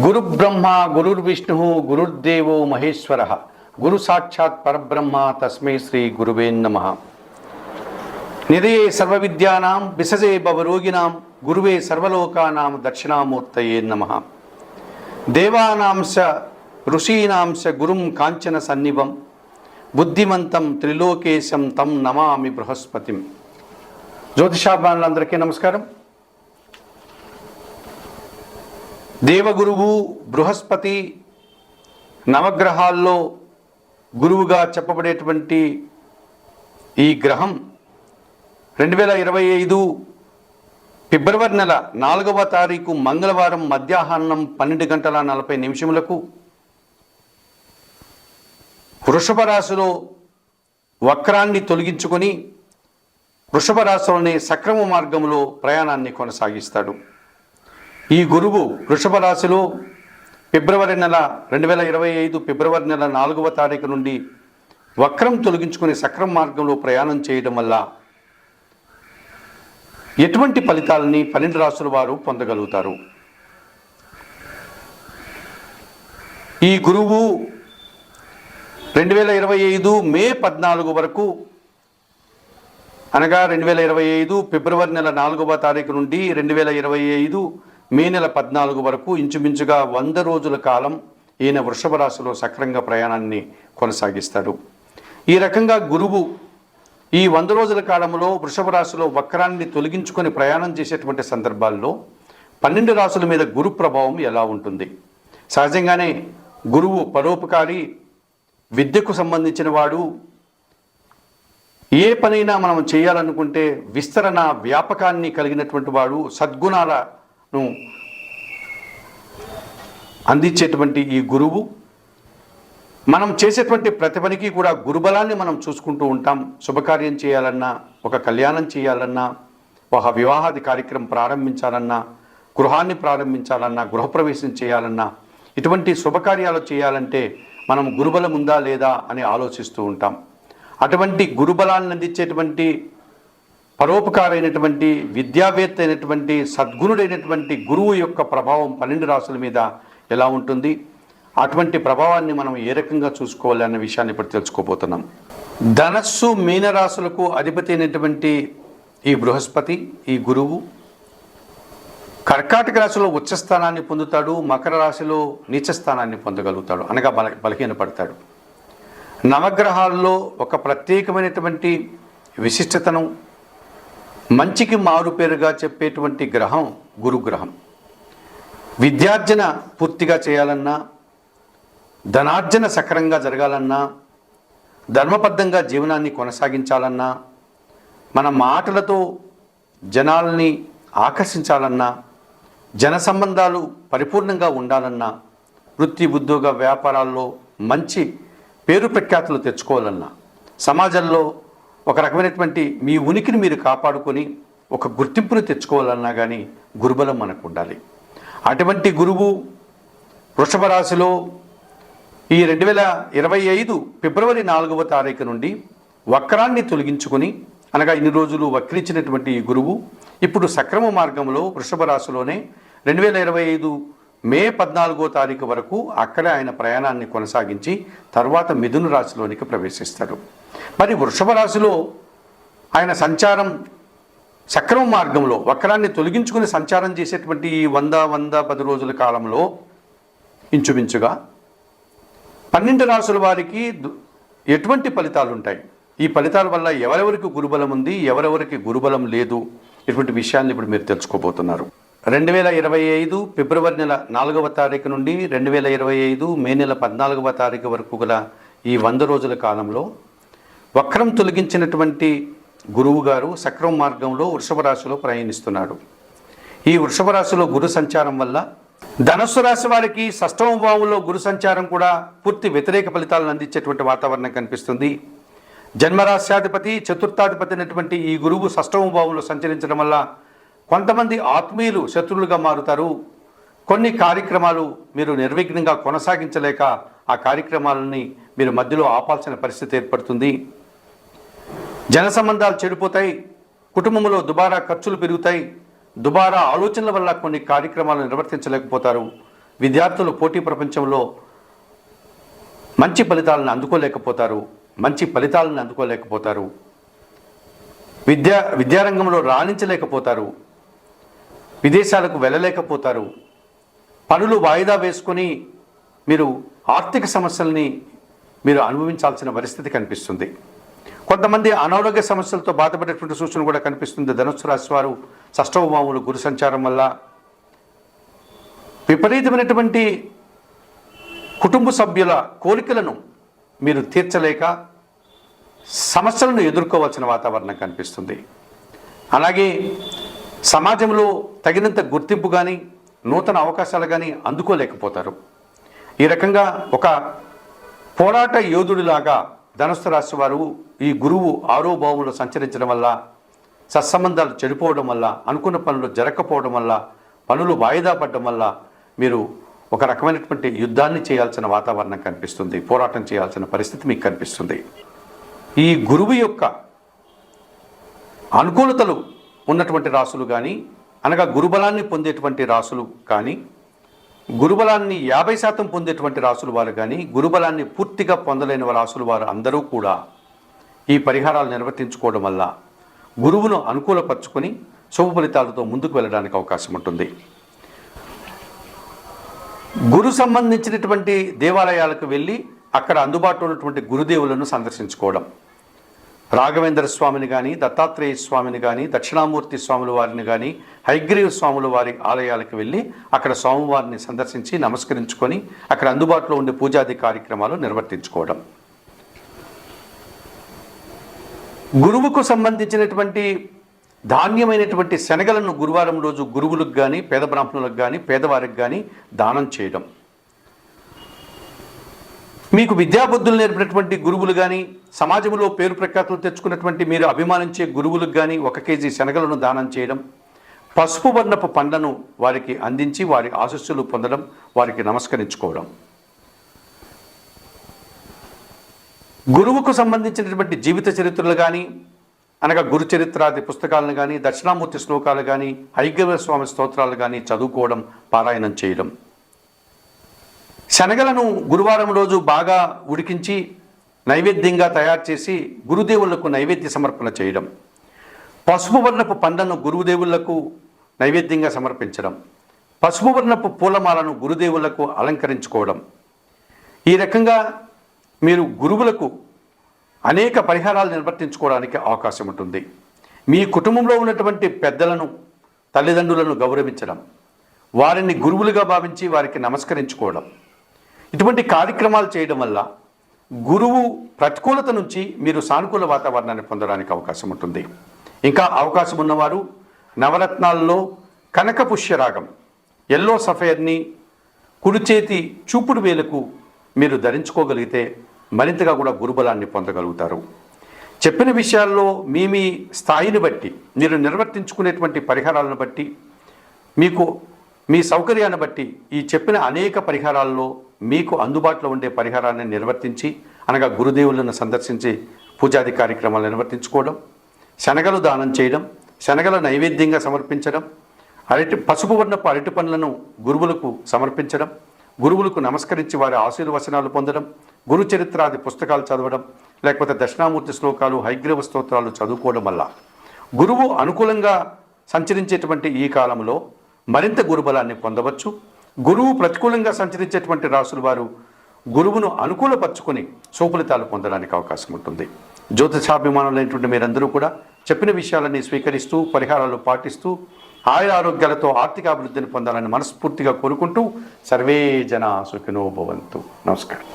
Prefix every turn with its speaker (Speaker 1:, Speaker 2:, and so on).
Speaker 1: గురు బ్రహ్మ గురుర్విష్ణు గురుర్దేవో మహేశ్వర గురు సాక్షాత్ పరబ్రహ్మ తస్మై శ్రీ గురువే నమః. నిధయే సర్వ విద్యానాం విసజే భవరోగిణాం గురువే సర్వలోకానాం దక్షిణామూర్తయే నమః. దేవానాంశ ఋషీనాంశ గురుం కాంచన సన్నిభం బుద్ధిమంతం త్రిలోకేశం తం నమామి బృహస్పతిం. జ్యోతిషాభిమానులందరికీ నమస్కారం. దేవగురువు బృహస్పతి నవగ్రహాల్లో గురువుగా చెప్పబడేటువంటి ఈ గ్రహం 2025 ఫిబ్రవరి నెల 4వ తారీఖు మంగళవారం మధ్యాహ్నం 12:40 వృషభ రాశిలో వక్రాన్ని తొలగించుకొని వృషభ రాశిలోనే సక్రమ మార్గంలో ప్రయాణాన్ని కొనసాగిస్తాడు. ఈ గురువు వృషభ రాశిలో ఫిబ్రవరి నెల 2025 ఫిబ్రవరి నెల 4వ తారీఖు నుండి వక్రం తొలగించుకుని సక్రమ మార్గంలో ప్రయాణం చేయడం వల్ల ఎటువంటి ఫలితాలని 12 రాశుల వారు పొందగలుగుతారు? ఈ గురువు 2025 మే 14 వరకు అనగా 2025 ఫిబ్రవరి నెల 4వ తారీఖు నుండి 2025 మే నెల 14 వరకు ఇంచుమించుగా 100 రోజుల కాలం ఈయన వృషభ రాశిలో సక్రంగా ప్రయాణాన్ని కొనసాగిస్తాడు. ఈ రకంగా గురువు ఈ 100 రోజుల కాలంలో వృషభ రాశిలో వక్రాన్ని తొలగించుకొని ప్రయాణం చేసేటువంటి సందర్భాల్లో 12 రాశుల మీద గురు ప్రభావం ఎలా ఉంటుంది? సహజంగానే గురువు పరోపకారి, విద్యకు సంబంధించిన వాడు. ఏ పనైనా మనం చేయాలనుకుంటే విస్తరణ వ్యాపకాన్ని కలిగినటువంటి వాడు, సద్గుణాలను అందించేటువంటి ఈ గురువు మనం చేసేటువంటి ప్రతి పనికి కూడా గురుబలాన్ని మనం చూసుకుంటూ ఉంటాం. శుభకార్యం చేయాలన్నా, ఒక కళ్యాణం చేయాలన్నా, ఒక వివాహాది కార్యక్రమం ప్రారంభించాలన్నా, గృహాన్ని ప్రారంభించాలన్నా, గృహప్రవేశం చేయాలన్నా, ఇటువంటి శుభకార్యాలు చేయాలంటే మనం గురుబలం ఉందా లేదా అని ఆలోచిస్తూ ఉంటాం. అటువంటి గురుబలాన్ని అందించేటువంటి పరోపకారైనటువంటి విద్యావేత్త అయినటువంటి సద్గుణుడైనటువంటి గురువు యొక్క ప్రభావం 12 రాశుల మీద ఎలా ఉంటుంది? అటువంటి ప్రభావాన్ని మనం ఏ రకంగా చూసుకోవాలి అన్న విషయాన్ని ఇప్పుడు తెలుసుకోబోతున్నాం. ధనస్సు మీనరాశులకు అధిపతి అయినటువంటి ఈ బృహస్పతి, ఈ గురువు కర్కాటక రాశిలో ఉచ్చస్థానాన్ని పొందుతాడు, మకర రాశిలో నీచస్థానాన్ని పొందగలుగుతాడు, అనగా బలహీనపడతాడు. నవగ్రహాల్లో ఒక ప్రత్యేకమైనటువంటి విశిష్టతను, మంచికి మారుపేరుగా చెప్పేటువంటి గ్రహం గురుగ్రహం. విద్యార్జన పూర్తిగా చేయాలన్నా, ధనార్జన సక్రంగా జరగాలన్నా, ధర్మబద్ధంగా జీవనాన్ని కొనసాగించాలన్నా, మన మాటలతో జనాల్ని ఆకర్షించాలన్నా, జన సంబంధాలు పరిపూర్ణంగా ఉండాలన్నా, వృత్తి ఉద్యోగ వ్యాపారాల్లో మంచి పేరు ప్రఖ్యాతులు తెచ్చుకోవాలన్నా, సమాజంలో ఒక రకమైనటువంటి మీ ఉనికిని మీరు కాపాడుకొని ఒక గుర్తింపును తెచ్చుకోవాలన్నా కానీ గురుబలం మనకు ఉండాలి. అటువంటి గురువు వృషభ రాశిలో ఈ 2025 ఫిబ్రవరి 4వ తారీఖు నుండి వక్రాన్ని తొలగించుకొని, అనగా ఇన్ని రోజులు వక్రించినటువంటి ఈ గురువు ఇప్పుడు సక్రమ మార్గంలో వృషభ రాశిలోనే 2025 మే 14వ తారీఖు వరకు అక్కడే ఆయన ప్రయాణాన్ని కొనసాగించి తర్వాత మిథున రాశిలోనికి ప్రవేశిస్తాడు. మరి వృషభ రాశిలో ఆయన సంచారం సక్రమ మార్గంలో వక్రాన్ని తొలగించుకుని సంచారం చేసేటువంటి ఈ 110 రోజుల కాలంలో ఇంచుమించుగా 12 రాశుల వారికి ఎటువంటి ఫలితాలు ఉంటాయి? ఈ ఫలితాల వల్ల ఎవరెవరికి గురుబలం ఉంది, ఎవరెవరికి గురుబలం లేదు, ఇటువంటి విషయాన్ని ఇప్పుడు మీరు తెలుసుకోబోతున్నారు. 2025 ఫిబ్రవరి నెల 4వ తారీఖు నుండి 2025 మే నెల 14వ తారీఖు వరకు గల ఈ 100 రోజుల కాలంలో వక్రం తొలగించినటువంటి గురువు గారు సక్రమ మార్గంలో వృషభ రాశిలో ప్రయాణిస్తున్నాడు. ఈ వృషభ రాశిలో గురు సంచారం వల్ల ధనస్సు రాశి వారికి 6వ భావంలో గురు సంచారం కూడా పూర్తి వ్యతిరేక ఫలితాలను అందించేటువంటి వాతావరణం కనిపిస్తుంది. జన్మరాశ్యాధిపతి, చతుర్థాధిపతి అయినటువంటి ఈ గురువు 6వ భావంలో సంచరించడం వల్ల కొంతమంది ఆత్మీయులు శత్రువులుగా మారుతారు. కొన్ని కార్యక్రమాలు మీరు నిర్విఘ్నంగా కొనసాగించలేక ఆ కార్యక్రమాలని మీరు మధ్యలో ఆపాల్సిన పరిస్థితి ఏర్పడుతుంది. జన సంబంధాలు చెడిపోతాయి, కుటుంబంలో దుబారా ఖర్చులు పెరుగుతాయి, దుబారా ఆలోచనల వల్ల కొన్ని కార్యక్రమాలను నిర్వర్తించలేకపోతారు. విద్యార్థులు పోటీ ప్రపంచంలో మంచి ఫలితాలను అందుకోలేకపోతారు, మంచి ఫలితాలను అందుకోలేకపోతారు, విద్యారంగంలో రాణించలేకపోతారు, విదేశాలకు వెళ్ళలేకపోతారు. పనులు వాయిదా వేసుకొని మీరు ఆర్థిక సమస్యల్ని మీరు అనుభవించాల్సిన పరిస్థితి కనిపిస్తుంది. కొంతమంది అనారోగ్య సమస్యలతో బాధపడేటువంటి సూచన కూడా కనిపిస్తుంది. ధనుస్సు రాశి వారు షష్టభావములు గురు సంచారం వల్ల విపరీతమైనటువంటి కుటుంబ సభ్యుల కోరికలను మీరు తీర్చలేక సమస్యలను ఎదుర్కోవాల్సిన వాతావరణం కనిపిస్తుంది. అలాగే సమాజంలో తగినంత గుర్తింపు కానీ నూతన అవకాశాలు కానీ అందుకోలేకపోతారు. ఈ రకంగా ఒక పోరాట యోధుడిలాగా ధనుస్సు రాశి వారు ఈ గురువు 6వ భావంలో సంచరించడం వల్ల, సత్సంబంధాలు చెడిపోవడం వల్ల, అనుకున్న పనులు జరగకపోవడం వల్ల, పనులు వాయిదా పడడం వల్ల మీరు ఒక రకమైనటువంటి యుద్ధాన్ని చేయాల్సిన వాతావరణం కనిపిస్తుంది, పోరాటం చేయాల్సిన పరిస్థితి మీకు కనిపిస్తుంది. ఈ గురువు యొక్క అనుకూలతలు ఉన్నటువంటి రాసులు కానీ, అనగా గురుబలాన్ని పొందేటువంటి రాసులు కానీ, గురుబలాన్ని 50% పొందేటువంటి రాసులు వారు కానీ, గురుబలాన్ని పూర్తిగా పొందలేని రాసులు వారు అందరూ కూడా ఈ పరిహారాలు నిర్వర్తించుకోవడం వల్ల గురువును అనుకూలపరుచుకొని శుభ ఫలితాలతో ముందుకు వెళ్ళడానికి అవకాశం ఉంటుంది. గురు సంబంధించినటువంటి దేవాలయాలకు వెళ్ళి అక్కడ అందుబాటులో ఉన్నటువంటి గురుదేవులను సందర్శించుకోవడం, రాఘవేంద్ర స్వామిని కానీ, దత్తాత్రేయ స్వామిని కానీ, దక్షిణామూర్తి స్వాముల వారిని కానీ, హయగ్రీవ స్వాముల వారి ఆలయాలకు వెళ్ళి అక్కడ స్వామివారిని సందర్శించి నమస్కరించుకొని అక్కడ అందుబాటులో ఉండే పూజాది కార్యక్రమాలు నిర్వర్తించుకోవడం. గురువుకు సంబంధించినటువంటి ధాన్యమైనటువంటి శనగలను గురువారం రోజు గురువులకు కానీ, పేద బ్రాహ్మణులకు కానీ, పేదవారికి కానీ దానం చేయడం. మీకు విద్యాబుద్ధులు నేర్పినటువంటి గురువులు కానీ, సమాజంలో పేరు ప్రఖ్యాతులు తెచ్చుకున్నటువంటి మీరు అభిమానించే గురువులకు కానీ 1 కేజీ శనగలను దానం చేయడం, పసుపు వర్ణపు పండ్లను వారికి అందించి వారి ఆశీస్సులు పొందడం, వారికి నమస్కరించుకోవడం. గురువుకు సంబంధించినటువంటి జీవిత చరిత్రలు కానీ, అనగా గురు చరిత్రాది పుస్తకాలను కానీ, దక్షిణామూర్తి శ్లోకాలు కానీ, హయగ్రీవ స్వామి స్తోత్రాలు కానీ చదువుకోవడం, పారాయణం చేయడం. శనగలను గురువారం రోజు బాగా ఉడికించి నైవేద్యంగా తయారు చేసి గురుదేవులకు నైవేద్య సమర్పణ చేయడం, పసుపు వర్ణపు పండ్లను గురుదేవులకు నైవేద్యంగా సమర్పించడం, పసుపు వర్ణపు పూలమాలను గురుదేవులకు అలంకరించుకోవడం. ఈ రకంగా మీరు గురువులకు అనేక పరిహారాలు నిర్వర్తించుకోవడానికి అవకాశం ఉంటుంది. మీ కుటుంబంలో ఉన్నటువంటి పెద్దలను, తల్లిదండ్రులను గౌరవించడం, వారిని గురువులుగా భావించి వారికి నమస్కరించుకోవడం, ఇటువంటి కార్యక్రమాలు చేయడం వల్ల గురువు ప్రతికూలత నుంచి మీరు సానుకూల వాతావరణాన్ని పొందడానికి అవకాశం ఉంటుంది. ఇంకా అవకాశం ఉన్నవారు నవరత్నాల్లో కనక పుష్యరాగం ఎల్లో సఫైర్ని కుడి చేతి చూపుడు వేలకు మీరు ధరించుకోగలిగితే మరింతగా కూడా గురుబలాన్ని పొందగలుగుతారు. చెప్పిన విషయాల్లో మీ స్థాయిని బట్టి, మీరు నిర్వర్తించుకునేటువంటి పరిహారాలను బట్టి, మీకు మీ సౌకర్యాన్ని బట్టి ఈ చెప్పిన అనేక పరిహారాల్లో మీకు అందుబాటులో ఉండే పరిహారాన్ని నిర్వర్తించి, అనగా గురుదేవులను సందర్శించి పూజాది కార్యక్రమాలు నిర్వర్తించుకోవడం, శనగలు దానం చేయడం, శనగల నైవేద్యంగా సమర్పించడం, పసుపు వర్ణపు అరటి పండ్లను గురువులకు సమర్పించడం, గురువులకు నమస్కరించి వారి ఆశీర్వచనాలు పొందడం, గురు చరిత్రాది పుస్తకాలు చదవడం, లేకపోతే దక్షిణామూర్తి శ్లోకాలు, హయగ్రీవ స్తోత్రాలు చదువుకోవడం వల్ల గురువు అనుకూలంగా సంచరించేటువంటి ఈ కాలంలో మరింత గురుబలాన్ని పొందవచ్చు. గురువు ప్రతికూలంగా సంచరించేటువంటి రాసుల వారు గురువును అనుకూలపరుచుకొని సుఫలితాలు పొందడానికి అవకాశం ఉంటుంది. జ్యోతిషాభిమానులైనటువంటి మీరందరూ కూడా చెప్పిన విషయాలని స్వీకరిస్తూ పరిహారాలు పాటిస్తూ ఆరోగ్యాలతో ఆర్థిక అభివృద్ధిని పొందాలని మనస్ఫూర్తిగా కోరుకుంటూ సర్వే జనా సుఖినో భవంతు. నమస్కారం.